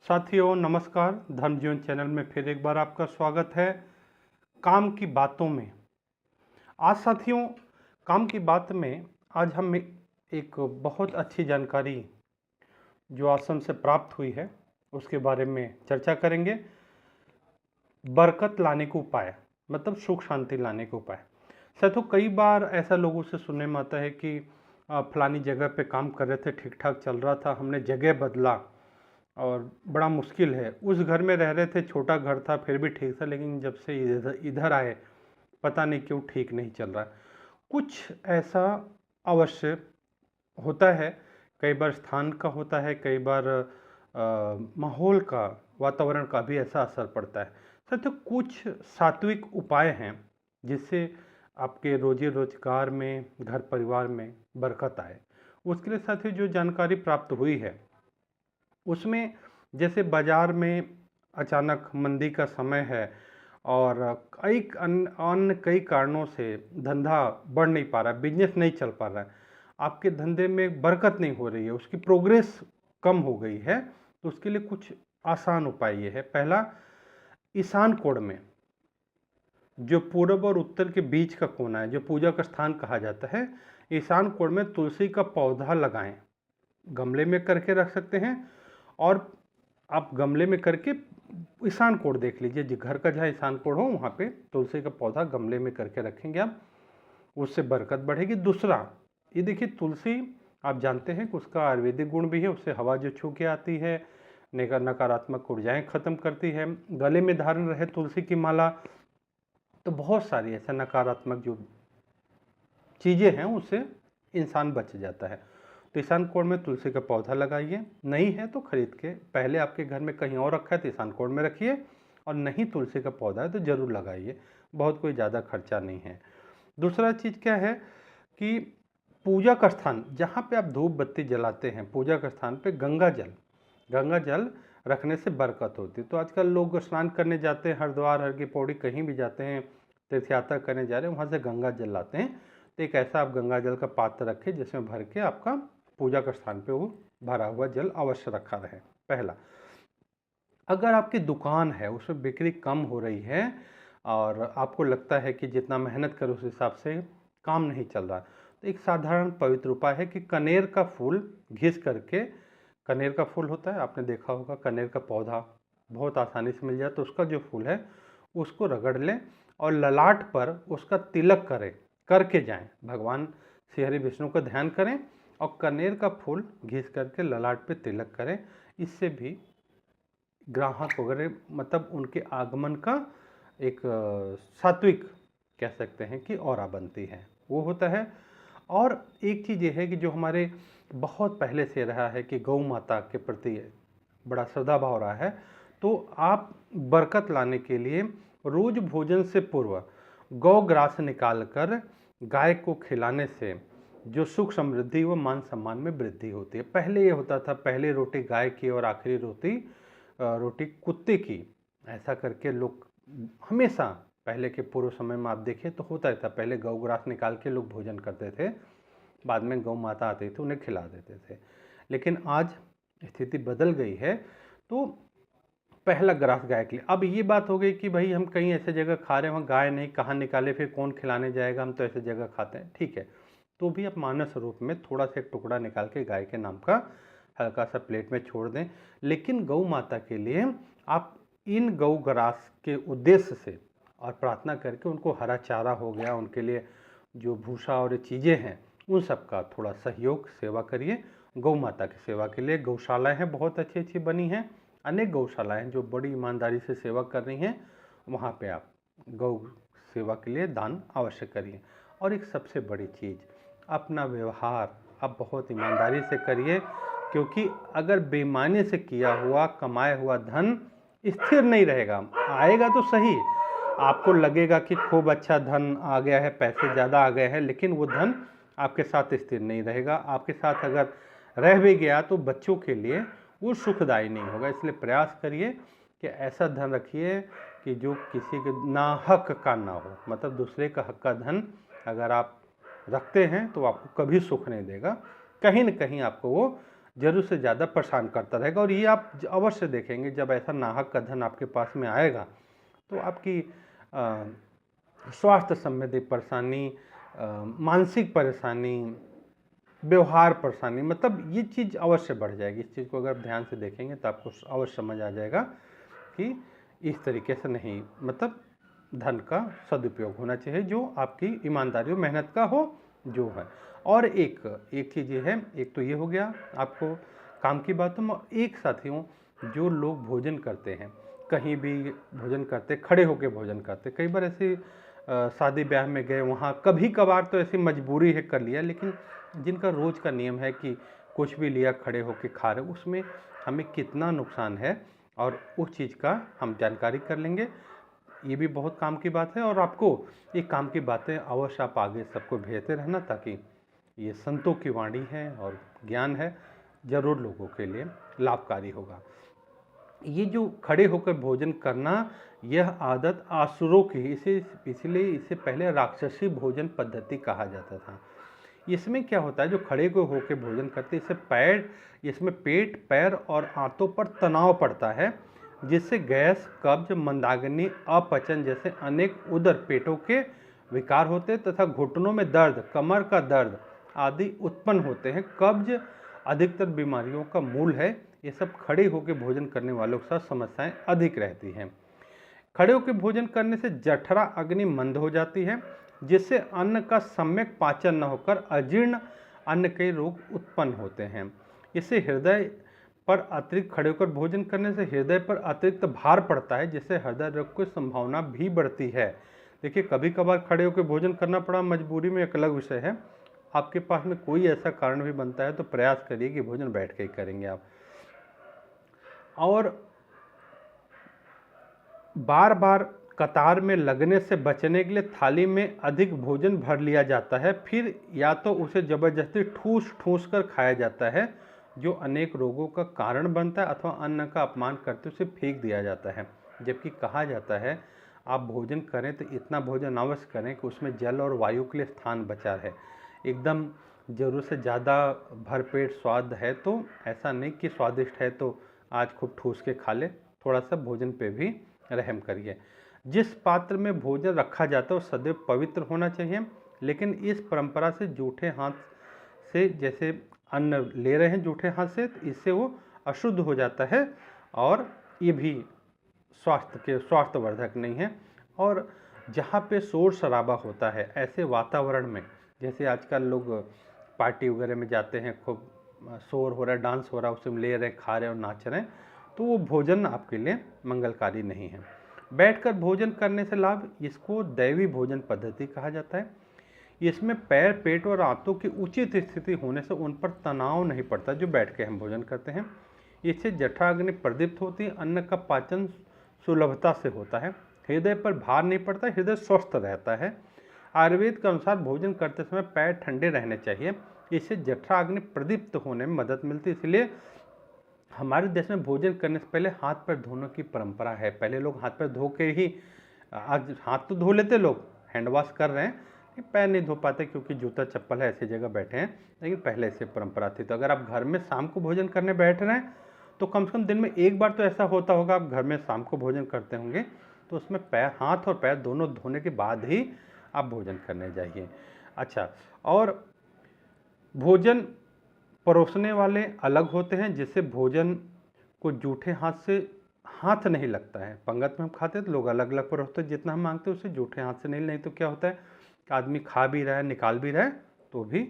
साथियों नमस्कार। धर्म जीवन चैनल में फिर एक बार आपका स्वागत है। काम की बातों में आज साथियों, काम की बात में आज हम एक बहुत अच्छी जानकारी जो आश्रम से प्राप्त हुई है उसके बारे में चर्चा करेंगे। बरकत लाने के उपाय, मतलब सुख शांति लाने के उपाय। साथियों, कई बार ऐसा लोगों से सुनने में आता है कि फलानी जगह पे काम कर रहे थे, ठीक ठाक चल रहा था, हमने जगह बदला और बड़ा मुश्किल है। उस घर में रह रहे थे, छोटा घर था, फिर भी ठीक था, लेकिन जब से इधर आए पता नहीं क्यों ठीक नहीं चल रहा। कुछ ऐसा अवश्य होता है, कई बार स्थान का होता है, कई बार माहौल का, वातावरण का भी ऐसा असर पड़ता है। साथियों, कुछ सात्विक उपाय हैं जिससे आपके रोजी रोजगार में, घर परिवार में बरकत आए। उसके लिए साथियों जो जानकारी प्राप्त हुई है उसमें, जैसे बाजार में अचानक मंदी का समय है और कई कारणों से धंधा बढ़ नहीं पा रहा है, बिजनेस नहीं चल पा रहा है, आपके धंधे में बरकत नहीं हो रही है, उसकी प्रोग्रेस कम हो गई है, तो उसके लिए कुछ आसान उपाय ये है। पहला, ईशान कोण में जो पूर्व और उत्तर के बीच का कोना है, जो पूजा का स्थान कहा जाता है, ईशान कोण में तुलसी का पौधा लगाएं। गमले में करके रख सकते हैं और आप गमले में करके ईशान कोण देख लीजिए, जो घर का जहाँ ईशान कोण हो वहाँ पे तुलसी का पौधा गमले में करके रखेंगे आप, उससे बरकत बढ़ेगी। दूसरा, ये देखिए, तुलसी आप जानते हैं कि उसका आयुर्वेदिक गुण भी है, उससे हवा जो छू के आती है नकारात्मक ऊर्जाएं खत्म करती है। गले में धारण रहे तुलसी की माला तो बहुत सारी ऐसे नकारात्मक जो चीज़ें हैं उससे इंसान बच जाता है। तो ईशान कोण में तुलसी का पौधा लगाइए, नहीं है तो खरीद के, पहले आपके घर में कहीं और रखा है तो ईशान कोण में रखिए, और नहीं तुलसी का पौधा है तो ज़रूर लगाइए, बहुत कोई ज़्यादा खर्चा नहीं है। दूसरा चीज़ क्या है कि पूजा का स्थान जहाँ पे आप धूप बत्ती जलाते हैं, पूजा का स्थान पे गंगा जल रखने से बरकत होती है। तो आजकल लोग स्नान करने जाते हैं, हरिद्वार, हर की पौड़ी, कहीं भी जाते हैं, तीर्थ यात्रा करने जा रहे हैं, वहाँ से गंगा जल लाते हैं, तो एक ऐसा आप गंगा जल का पात्र रखें जिसमें भर के आपका पूजा का स्थान पे वो भरा हुआ जल अवश्य रखा रहे। पहला, अगर आपकी दुकान है उसमें बिक्री कम हो रही है और आपको लगता है कि जितना मेहनत करो उस हिसाब से काम नहीं चल रहा, तो एक साधारण पवित्र उपाय है कि कनेर का फूल घिस करके, कनेर का फूल होता है, आपने देखा होगा, कनेर का पौधा बहुत आसानी से मिल जाए, तो उसका जो फूल है उसको रगड़ लें और ललाट पर उसका तिलक करके जाएं। भगवान श्री हरि विष्णु का ध्यान करें और कनेर का फूल घिस करके ललाट पे तिलक करें। इससे भी ग्राहक वगैरह, मतलब उनके आगमन का एक सात्विक कह सकते हैं कि ऑरा बनती है, वो होता है। और एक चीज़ ये है कि जो हमारे बहुत पहले से रहा है कि गौ माता के प्रति बड़ा श्रद्धा भाव रहा है, तो आप बरकत लाने के लिए रोज भोजन से पूर्व गौ ग्रास निकाल कर गाय को खिलाने से जो सुख समृद्धि व मान सम्मान में वृद्धि होती है। पहले ये होता था, पहले रोटी गाय की और आखिरी रोटी कुत्ते की, ऐसा करके लोग हमेशा, पहले के पूर्व समय में आप देखें तो होता था, पहले गौ ग्रास निकाल के लोग भोजन करते थे, बाद में गौ माता आती थी उन्हें खिला देते थे। लेकिन आज स्थिति बदल गई है, तो पहला ग्रास गाय के लिए। अब ये बात हो गई कि भाई हम कहीं ऐसे जगह खा रहे हैं वहाँ गाय नहीं, कहाँ निकाले, फिर कौन खिलाने जाएगा, हम तो ऐसे जगह खाते हैं, ठीक है, तो भी आप मानस रूप में थोड़ा सा एक टुकड़ा निकाल के गाय के नाम का हल्का सा प्लेट में छोड़ दें। लेकिन गौ माता के लिए आप इन गौ ग्रास के उद्देश्य से और प्रार्थना करके उनको हरा चारा हो गया, उनके लिए जो भूसा और चीज़ें हैं उन सब का थोड़ा सहयोग, सेवा करिए। गौ माता की सेवा के लिए गौशालाएँ हैं, बहुत अच्छी अच्छी बनी हैं, अनेक गौशालाएँ जो बड़ी ईमानदारी से सेवा कर रही हैं, वहाँ पे आप गौ सेवा के लिए दान अवश्य करिए। और एक सबसे बड़ी चीज़, अपना व्यवहार आप बहुत ईमानदारी से करिए, क्योंकि अगर बेईमानी से किया हुआ कमाया हुआ धन स्थिर नहीं रहेगा, आएगा तो सही, आपको लगेगा कि खूब अच्छा धन आ गया है, पैसे ज़्यादा आ गए हैं, लेकिन वो धन आपके साथ स्थिर नहीं रहेगा। आपके साथ अगर रह भी गया तो बच्चों के लिए वो सुखदायी नहीं होगा। इसलिए प्रयास करिए कि ऐसा धन रखिए कि जो किसी के ना हक का ना हो, मतलब दूसरे का हक का धन अगर आप रखते हैं तो आपको कभी सुख नहीं देगा, कहीं न कहीं आपको वो जरूर से ज़्यादा परेशान करता रहेगा। और ये आप अवश्य देखेंगे, जब ऐसा नाहक का धन आपके पास में आएगा तो आपकी स्वास्थ्य संबंधी परेशानी, मानसिक परेशानी, व्यवहार परेशानी, मतलब ये चीज़ अवश्य बढ़ जाएगी। इस चीज़ को अगर ध्यान से देखेंगे तो आपको अवश्य समझ आ जाएगा कि इस तरीके से नहीं, मतलब धन का सदुपयोग होना चाहिए जो आपकी ईमानदारी और मेहनत का हो जो है। और एक चीज़ ये है, एक तो ये हो गया आपको काम की बातों में। एक साथियों, जो लोग भोजन करते हैं, कहीं भी भोजन करते, खड़े होकर भोजन करते, कई बार ऐसे शादी ब्याह में गए, वहाँ कभी कभार तो ऐसी मजबूरी है कर लिया, लेकिन जिनका रोज़ का नियम है कि कुछ भी लिया खड़े होकर खा रहे, उसमें हमें कितना नुकसान है और उस चीज़ का हम जानकारी कर लेंगे। ये भी बहुत काम की बात है और आपको ये काम की बातें अवश्य आप आगे सबको भेजते रहना, ताकि ये संतों की वाणी है और ज्ञान है, जरूर लोगों के लिए लाभकारी होगा। ये जो खड़े होकर भोजन करना, यह आदत आसुरों की, इसलिए इसे पहले राक्षसी भोजन पद्धति कहा जाता था। इसमें क्या होता है, जो खड़े को होकर भोजन करते हैं, इसमें पेट, पैर और आंतों पर तनाव पड़ता है, जिससे गैस, कब्ज, मंदाग्नि, अपचन जैसे अनेक उदर पेटों के विकार होते तथा घुटनों में दर्द, कमर का दर्द आदि उत्पन्न होते हैं। कब्ज अधिकतर बीमारियों का मूल है। ये सब खड़े होकर भोजन करने वालों के साथ समस्याएं अधिक रहती हैं। खड़े होकर भोजन करने से जठरा अग्नि मंद हो जाती है, जिससे अन्न का सम्यक पाचन न होकर अजीर्ण अन्न के रोग उत्पन्न होते हैं। इससे हृदय पर अतिरिक्त खड़े होकर भोजन करने से हृदय पर अतिरिक्त भार पड़ता है, जिससे हृदय रोग की संभावना भी बढ़ती है। देखिए, कभी कभार खड़े होकर भोजन करना पड़ा मजबूरी में, एक अलग विषय है। आपके पास में कोई ऐसा कारण भी बनता है तो प्रयास करिए कि भोजन बैठ के ही करेंगे आप। और बार बार कतार में लगने से बचने के लिए थाली में अधिक भोजन भर लिया जाता है, फिर या तो उसे जबरदस्ती ठूस ठूस कर खाया जाता है, जो अनेक रोगों का कारण बनता है, अथवा अन्न का अपमान करते उसे फेंक दिया जाता है। जबकि कहा जाता है आप भोजन करें तो इतना भोजन अवश्य करें कि उसमें जल और वायु के लिए स्थान बचा रहे। एकदम जरूरत से ज़्यादा भरपेट स्वाद है तो ऐसा नहीं कि स्वादिष्ट है तो आज खूब ठूस के खा ले, थोड़ा सा भोजन पे भी रहम करिए। जिस पात्र में भोजन रखा जाता है वो सदैव पवित्र होना चाहिए, लेकिन इस परंपरा से जूठे हाथ से जैसे अन्न ले रहे हैं जूठे हाथ से, इससे वो अशुद्ध हो जाता है और ये भी स्वास्थ्यवर्धक नहीं है। और जहाँ पे शोर शराबा होता है, ऐसे वातावरण में, जैसे आजकल लोग पार्टी वगैरह में जाते हैं, खूब शोर हो रहा है, डांस हो रहा है, उसमें ले रहे हैं, खा रहे हैं और नाच रहे हैं, तो वो भोजन आपके लिए मंगलकारी नहीं है। बैठकर भोजन करने से लाभ, इसको दैवी भोजन पद्धति कहा जाता है। इसमें पैर, पेट और आंतों की उचित स्थिति होने से उन पर तनाव नहीं पड़ता जो बैठ के हम भोजन करते हैं। इससे जठराग्नि प्रदीप्त होती है, अन्न का पाचन सुलभता से होता है, हृदय पर भार नहीं पड़ता, हृदय स्वस्थ रहता है। आयुर्वेद के अनुसार भोजन करते समय पैर ठंडे रहने चाहिए, इससे जठराग्नि प्रदीप्त होने में मदद मिलती है। इसलिए हमारे देश में भोजन करने से पहले हाथ पैर धोने की परंपरा है। पहले लोग हाथ पैर धो के ही, आज हाथ तो धो लेते लोग, हैंड वॉश कर रहे हैं, पैर नहीं धो पाते क्योंकि जूता चप्पल है, ऐसी जगह बैठे हैं, लेकिन पहले से परंपरा थी। तो अगर आप घर में शाम को भोजन करने बैठ रहे हैं तो कम से कम दिन में एक बार तो ऐसा होता होगा, आप घर में शाम को भोजन करते होंगे, तो उसमें हाथ और पैर दोनों धोने के बाद ही आप भोजन करने जाइए। अच्छा, और भोजन परोसने वाले अलग होते हैं, जिससे भोजन को जूठे हाथ से हाथ नहीं लगता है। पंगत में हम खाते हैं तो लोग अलग अलग परोसते हैं, जितना हम मांगते हैं उससे जूठे हाथ से नहीं तो क्या होता है, आदमी खा भी रहा है, निकाल भी रहा है, तो भी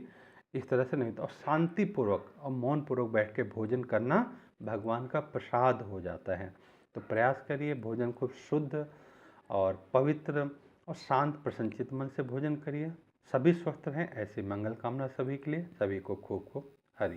इस तरह से नहीं होता। और शांतिपूर्वक और मौनपूर्वक बैठ के भोजन करना भगवान का प्रसाद हो जाता है। तो प्रयास करिए, भोजन को शुद्ध और पवित्र और शांत प्रसन्नचित मन से भोजन करिए। सभी स्वस्थ रहें, ऐसी मंगल कामना सभी के लिए। सभी को खूब खूब हरि।